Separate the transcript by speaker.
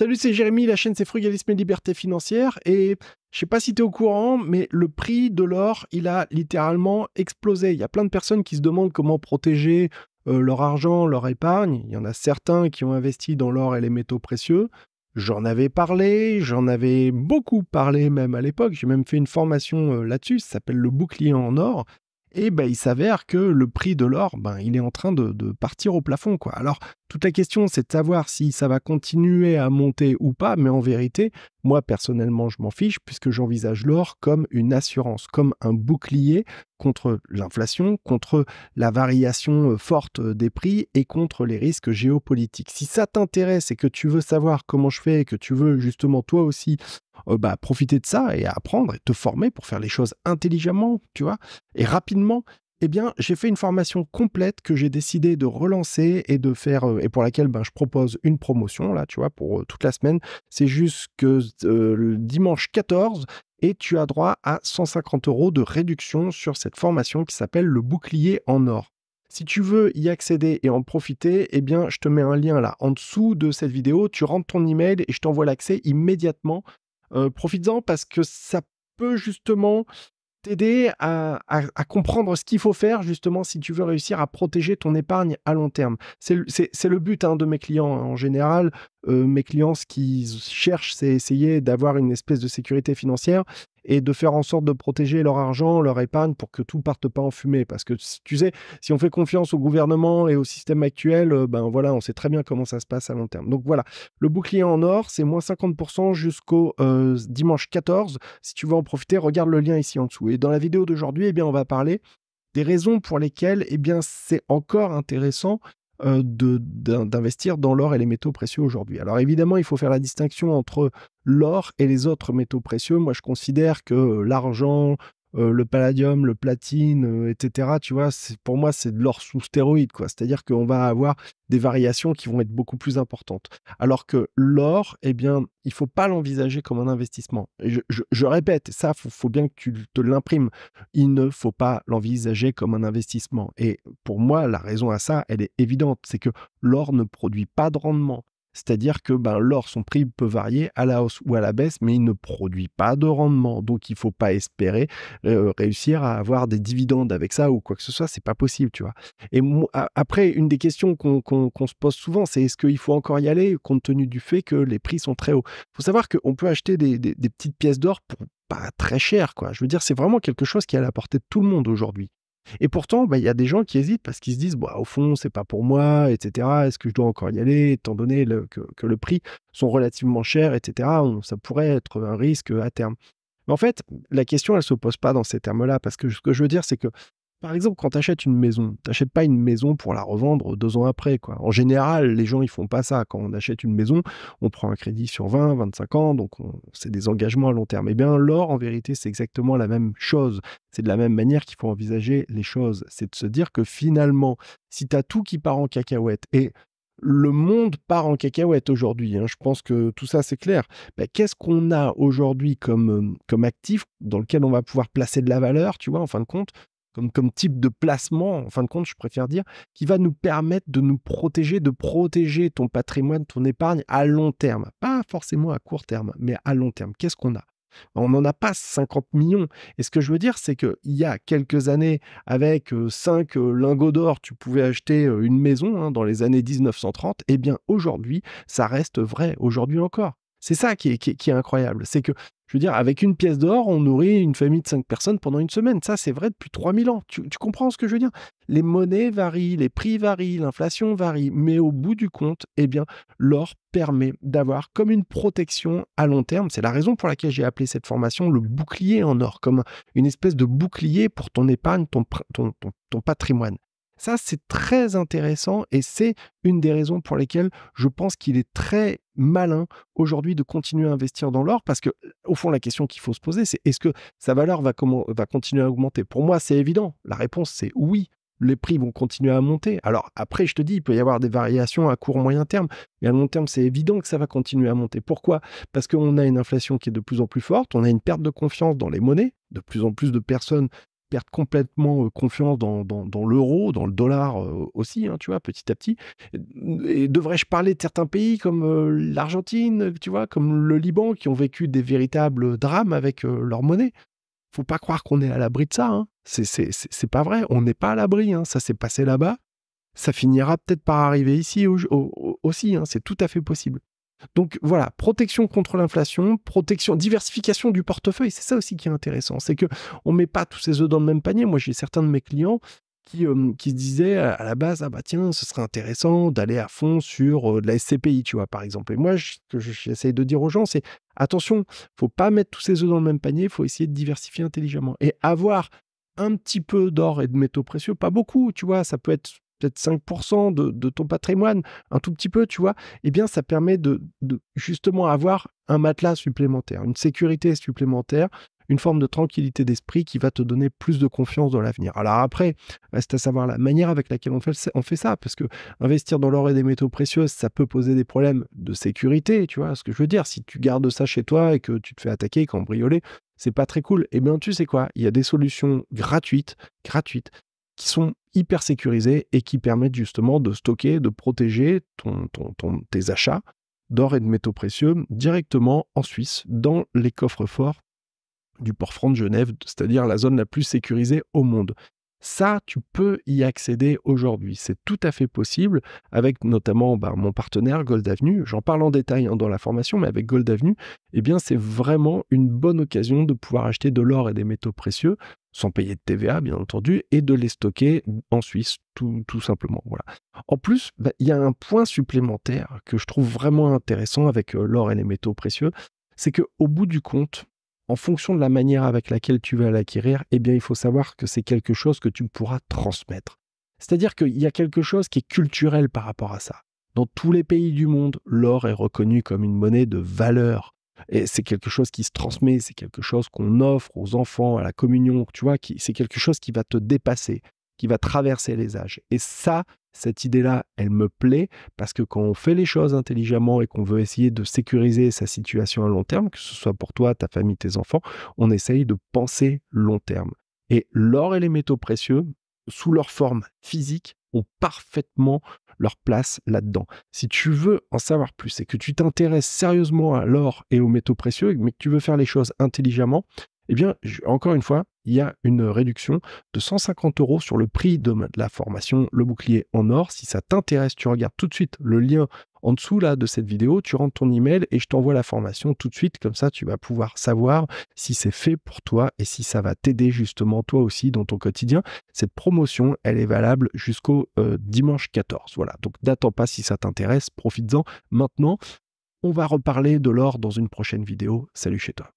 Speaker 1: Salut, c'est Jérémy, la chaîne c'est Frugalisme et Liberté Financière. Et je sais pas si tu es au courant, mais le prix de l'or, il a littéralement explosé. Il y a plein de personnes qui se demandent comment protéger leur argent, leur épargne. Il y en a certains qui ont investi dans l'or et les métaux précieux. J'en avais parlé, j'en avais beaucoup parlé même à l'époque. J'ai même fait une formation là-dessus, ça s'appelle le bouclier en or. Et ben, il s'avère que le prix de l'or, il est en train de partir au plafond, quoi. Alors, toute la question, c'est de savoir si ça va continuer à monter ou pas, mais en vérité, moi, personnellement, je m'en fiche, puisque j'envisage l'or comme une assurance, comme un bouclier contre l'inflation, contre la variation forte des prix et contre les risques géopolitiques. Si ça t'intéresse et que tu veux savoir comment je fais et que tu veux justement toi aussi profiter de ça et apprendre et te former pour faire les choses intelligemment, tu vois, et rapidement, eh bien, j'ai fait une formation complète que j'ai décidé de relancer et de faire, et pour laquelle je propose une promotion, là, tu vois, pour toute la semaine. C'est jusque le dimanche 14 et tu as droit à 150 € de réduction sur cette formation qui s'appelle le bouclier en or. Si tu veux y accéder et en profiter, eh bien, je te mets un lien là en dessous de cette vidéo. Tu rentres ton email et je t'envoie l'accès immédiatement. Profites-en parce que ça peut justement t'aider à comprendre ce qu'il faut faire justement si tu veux réussir à protéger ton épargne à long terme. C'est le but de mes clients, hein. En général, mes clients, ce qu'ils cherchent, c'est essayer d'avoir une espèce de sécurité financière et de faire en sorte de protéger leur argent, leur épargne pour que tout parte pas en fumée. Parce que tu sais, si on fait confiance au gouvernement et au système actuel, voilà, on sait très bien comment ça se passe à long terme. Donc voilà, le bouclier en or, c'est moins 50% jusqu'au dimanche 14. Si tu veux en profiter, regarde le lien ici en dessous. Et dans la vidéo d'aujourd'hui, on va parler des raisons pour lesquelles c'est encore intéressant d'investir dans l'or et les métaux précieux aujourd'hui. Alors évidemment, il faut faire la distinction entre l'or et les autres métaux précieux. Moi, je considère que l'argent, le palladium, le platine, etc., tu vois, pour moi, c'est de l'or sous stéroïde, quoi. C'est-à-dire qu'on va avoir des variations qui vont être beaucoup plus importantes. Alors que l'or, il ne faut pas l'envisager comme un investissement. Et je répète, ça, faut bien que tu te l'imprimes. Il ne faut pas l'envisager comme un investissement. Et pour moi, la raison à ça, elle est évidente. C'est que l'or ne produit pas de rendement. C'est-à-dire que l'or, son prix peut varier à la hausse ou à la baisse, mais il ne produit pas de rendement. Donc, il ne faut pas espérer réussir à avoir des dividendes avec ça ou quoi que ce soit. C'est pas possible, tu vois. Et après, une des questions qu'on se pose souvent, c'est est-ce qu'il faut encore y aller compte tenu du fait que les prix sont très hauts. Il faut savoir qu'on peut acheter des petites pièces d'or pour pas très cher, quoi. Je veux dire, c'est vraiment quelque chose qui est à la portée de tout le monde aujourd'hui. Et pourtant, il y a des gens qui hésitent parce qu'ils se disent, au fond, c'est pas pour moi, etc. Est-ce que je dois encore y aller, étant donné que le prix sont relativement chers, etc. Ça pourrait être un risque à terme. Mais en fait, la question, elle se pose pas dans ces termes-là, parce que ce que je veux dire, c'est que par exemple, quand tu achètes une maison, tu n'achètes pas une maison pour la revendre 2 ans après, quoi. En général, les gens, ils font pas ça. Quand on achète une maison, on prend un crédit sur 20, 25 ans, donc c'est des engagements à long terme. Eh bien, l'or, en vérité, c'est exactement la même chose. C'est de la même manière qu'il faut envisager les choses. C'est de se dire que finalement, si tu as tout qui part en cacahuète, et le monde part en cacahuète aujourd'hui, hein, je pense que tout ça, c'est clair. Qu'est-ce qu'on a aujourd'hui comme actif dans lequel on va pouvoir placer de la valeur, tu vois, en fin de compte, comme type de placement, en fin de compte, je préfère dire, qui va nous permettre de nous protéger, de protéger ton patrimoine, ton épargne à long terme. Pas forcément à court terme, mais à long terme. Qu'est-ce qu'on a? On n'en a pas 50 millions. Et ce que je veux dire, c'est qu'il y a quelques années, avec 5 lingots d'or, tu pouvais acheter une maison, hein, dans les années 1930. Eh bien, aujourd'hui, ça reste vrai, aujourd'hui encore. C'est ça qui est incroyable. C'est que, je veux dire, avec une pièce d'or, on nourrit une famille de 5 personnes pendant une semaine. Ça, c'est vrai depuis 3000 ans. Tu comprends ce que je veux dire? Les monnaies varient, les prix varient, l'inflation varie. Mais au bout du compte, l'or permet d'avoir comme une protection à long terme. C'est la raison pour laquelle j'ai appelé cette formation le bouclier en or, comme une espèce de bouclier pour ton épargne, ton patrimoine. Ça, c'est très intéressant et c'est une des raisons pour lesquelles je pense qu'il est très malin aujourd'hui de continuer à investir dans l'or parce que, au fond, la question qu'il faut se poser, c'est est-ce que sa valeur va continuer à augmenter? Pour moi, c'est évident. La réponse, c'est oui. Les prix vont continuer à monter. Alors après, je te dis, il peut y avoir des variations à court moyen terme, mais à long terme, c'est évident que ça va continuer à monter. Pourquoi? Parce qu'on a une inflation qui est de plus en plus forte, on a une perte de confiance dans les monnaies, de plus en plus de personnes perdent complètement confiance dans l'euro, dans le dollar aussi, hein, tu vois, petit à petit. Et devrais-je parler de certains pays comme l'Argentine, tu vois, comme le Liban, qui ont vécu des véritables drames avec leur monnaie? Faut pas croire qu'on est à l'abri de ça, hein. C'est pas vrai, on n'est pas à l'abri, hein. Ça s'est passé là-bas, ça finira peut-être par arriver ici aussi, hein. C'est tout à fait possible. Donc voilà, protection contre l'inflation, protection, diversification du portefeuille, c'est ça aussi qui est intéressant. C'est que on met pas tous ses œufs dans le même panier. Moi, j'ai certains de mes clients qui se disaient à la base, ah bah tiens, ce serait intéressant d'aller à fond sur de la SCPI, tu vois, par exemple. Et moi, ce que j'essaye de dire aux gens, c'est attention, faut pas mettre tous ses œufs dans le même panier, il faut essayer de diversifier intelligemment. Et avoir un petit peu d'or et de métaux précieux, pas beaucoup, tu vois, ça peut être peut-être 5% de ton patrimoine, un tout petit peu, tu vois, eh bien, ça permet de justement avoir un matelas supplémentaire, une sécurité supplémentaire, une forme de tranquillité d'esprit qui va te donner plus de confiance dans l'avenir. Alors après, reste à savoir la manière avec laquelle on fait ça, parce que investir dans l'or et des métaux précieux, ça peut poser des problèmes de sécurité, tu vois ce que je veux dire. Si tu gardes ça chez toi et que tu te fais attaquer, cambrioler, c'est pas très cool. Eh bien, tu sais quoi, il y a des solutions gratuites, qui sont hyper sécurisées et qui permettent justement de stocker, de protéger tes achats d'or et de métaux précieux directement en Suisse, dans les coffres-forts du port-franc de Genève, c'est-à-dire la zone la plus sécurisée au monde. Ça, tu peux y accéder aujourd'hui. C'est tout à fait possible avec notamment mon partenaire Gold Avenue. J'en parle en détail dans la formation, mais avec Gold Avenue, eh bien, c'est vraiment une bonne occasion de pouvoir acheter de l'or et des métaux précieux sans payer de TVA, bien entendu, et de les stocker en Suisse, tout simplement. Voilà. En plus, il y a un point supplémentaire que je trouve vraiment intéressant avec l'or et les métaux précieux, c'est qu'au bout du compte, en fonction de la manière avec laquelle tu vas l'acquérir, eh bien, il faut savoir que c'est quelque chose que tu pourras transmettre. C'est-à-dire qu'il y a quelque chose qui est culturel par rapport à ça. Dans tous les pays du monde, l'or est reconnu comme une monnaie de valeur. Et c'est quelque chose qui se transmet, c'est quelque chose qu'on offre aux enfants, à la communion, tu vois, c'est quelque chose qui va te dépasser, qui va traverser les âges. Et ça, cette idée-là, elle me plaît parce que quand on fait les choses intelligemment et qu'on veut essayer de sécuriser sa situation à long terme, que ce soit pour toi, ta famille, tes enfants, on essaye de penser long terme. Et l'or et les métaux précieux, sous leur forme physique, ont parfaitement leur place là-dedans. Si tu veux en savoir plus et que tu t'intéresses sérieusement à l'or et aux métaux précieux, mais que tu veux faire les choses intelligemment, eh bien, encore une fois, il y a une réduction de 150 € sur le prix de la formation Le Bouclier en or. Si ça t'intéresse, tu regardes tout de suite le lien en dessous là, de cette vidéo, tu rentres ton email et je t'envoie la formation tout de suite. Comme ça, tu vas pouvoir savoir si c'est fait pour toi et si ça va t'aider justement toi aussi dans ton quotidien. Cette promotion, elle est valable jusqu'au dimanche 14. Voilà, donc n'attends pas si ça t'intéresse, profites-en maintenant. On va reparler de l'or dans une prochaine vidéo. Salut chez toi.